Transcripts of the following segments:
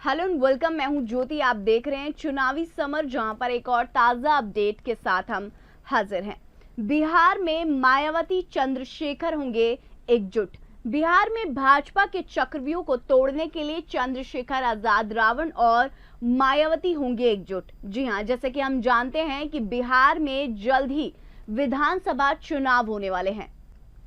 Hello and welcome. मैं हूं ज्योति। आप देख रहे हैं चुनावी समर, जहां पर एक और ताजा अपडेट के साथ हम हाजिर हैं। बिहार में मायावती चंद्रशेखर होंगे एकजुट। बिहार में भाजपा के चक्रव्यूह को तोड़ने के लिए चंद्रशेखर आजाद रावण और मायावती होंगे एकजुट। जी हां, जैसे कि हम जानते हैं कि बिहार में जल्द ही विधानसभा चुनाव होने वाले हैं,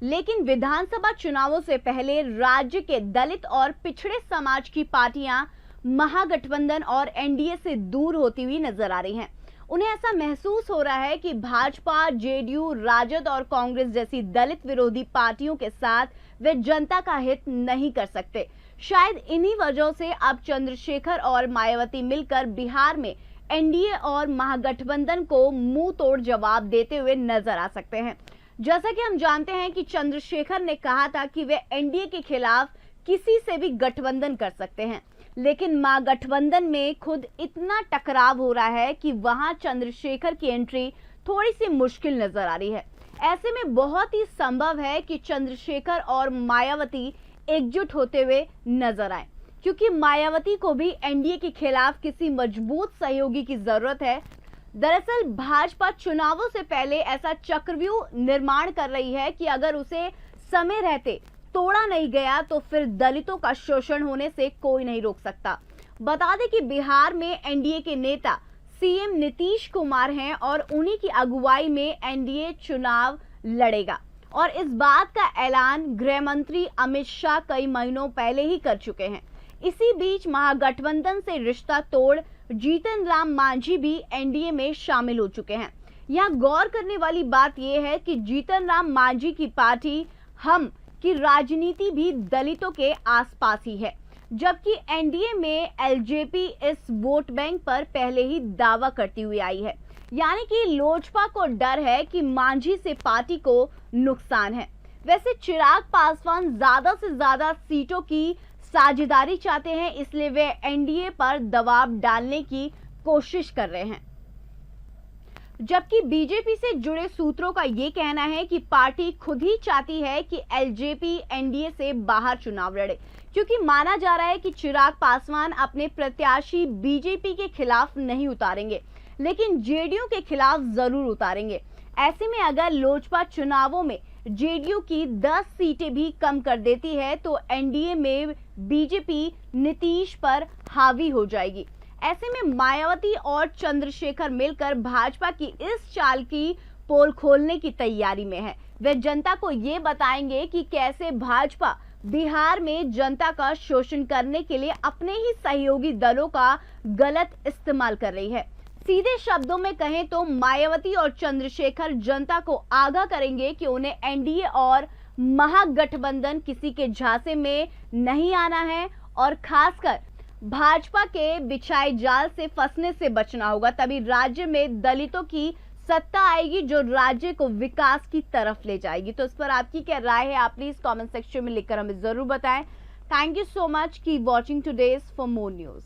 लेकिन विधानसभा चुनावों से पहले राज्य के दलित और पिछड़े समाज की पार्टियां महागठबंधन और एनडीए से दूर होती हुई नजर आ रही हैं। उन्हें ऐसा महसूस हो रहा है कि भाजपा, जेडीयू, राजद और कांग्रेस जैसी दलित विरोधी पार्टियों के साथ वे जनता का हित नहीं कर सकते। शायद इन्हीं वजहों से अब चंद्रशेखर और मायावती मिलकर बिहार में एनडीए और महागठबंधन को मुंह तोड़ जवाब देते हुए नजर आ सकते हैं। जैसा कि हम जानते हैं कि चंद्रशेखर ने कहा था कि वे एनडीए के खिलाफ किसी से भी गठबंधन कर सकते हैं, लेकिन महागठबंधन में खुद इतना टकराव हो रहा है कि वहां चंद्रशेखर की एंट्री थोड़ी सी मुश्किल नजर आ रही है। ऐसे में बहुत ही संभव है कि चंद्रशेखर और मायावती एकजुट होते हुए नजर आए, क्योंकि मायावती को भी एनडीए के खिलाफ किसी मजबूत सहयोगी की जरूरत है। दरअसल भाजपा चुनावों से पहले ऐसा चक्रव्यूह निर्माण कर रही है कि अगर उसे समय रहते तोड़ा नहीं गया तो फिर दलितों का शोषण होने से कोई नहीं रोक सकता। बता दें कि बिहार में एनडीए के नेता सीएम नीतीश कुमार हैं और उन्हीं की अगुवाई में एनडीए चुनाव लड़ेगा, और इस बात का ऐलान गृह मंत्री अमित शाह कई महीनों पहले ही कर चुके हैं। इसी बीच महागठबंधन से रिश्ता तोड़ जीतन राम मांझी भी एनडीए में शामिल हो चुके हैं। यहाँ गौर करने वाली बात यह है कि जीतन राम मांझी की पार्टी हम की राजनीति भी दलितों के आसपास ही है, जबकि एनडीए में एलजेपी इस वोट बैंक पर पहले ही दावा करती हुई आई है। यानी कि लोजपा को डर है कि मांझी से पार्टी को नुकसान है। वैसे चिराग पासवान ज्यादा से ज्यादा सीटों की साझेदारी चाहते हैं, इसलिए वे एनडीए पर दबाव डालने की कोशिश कर रहे हैं। जबकि बीजेपी से जुड़े सूत्रों का ये कहना है कि पार्टी खुद ही चाहती है कि एलजेपी एनडीए से बाहर चुनाव लड़े, क्योंकि माना जा रहा है कि चिराग पासवान अपने प्रत्याशी बीजेपी के खिलाफ नहीं उतारेंगे, लेकिन जेडीयू के खिलाफ जरूर उतारेंगे। ऐसे में अगर लोजपा चुनावों में जेडीयू की 10 सीटें भी कम कर देती है तो एनडीए में बीजेपी नीतीश पर हावी हो जाएगी। ऐसे में मायावती और चंद्रशेखर मिलकर भाजपा की इस चाल की पोल खोलने की तैयारी में है। वे जनता को ये बताएंगे कि कैसे भाजपा बिहार में जनता का शोषण करने के लिए अपने ही सहयोगी दलों का गलत इस्तेमाल कर रही है। सीधे शब्दों में कहें तो मायावती और चंद्रशेखर जनता को आगाह करेंगे कि उन्हें एनडीए और महागठबंधन किसी के झांसे में नहीं आना है, और खासकर भाजपा के बिछाए जाल से फंसने से बचना होगा। तभी राज्य में दलितों की सत्ता आएगी, जो राज्य को विकास की तरफ ले जाएगी। तो इस पर आपकी क्या राय है, आप प्लीज कमेंट सेक्शन में लिखकर हमें जरूर बताएं। Thank you so much. Keep watching today's for more news.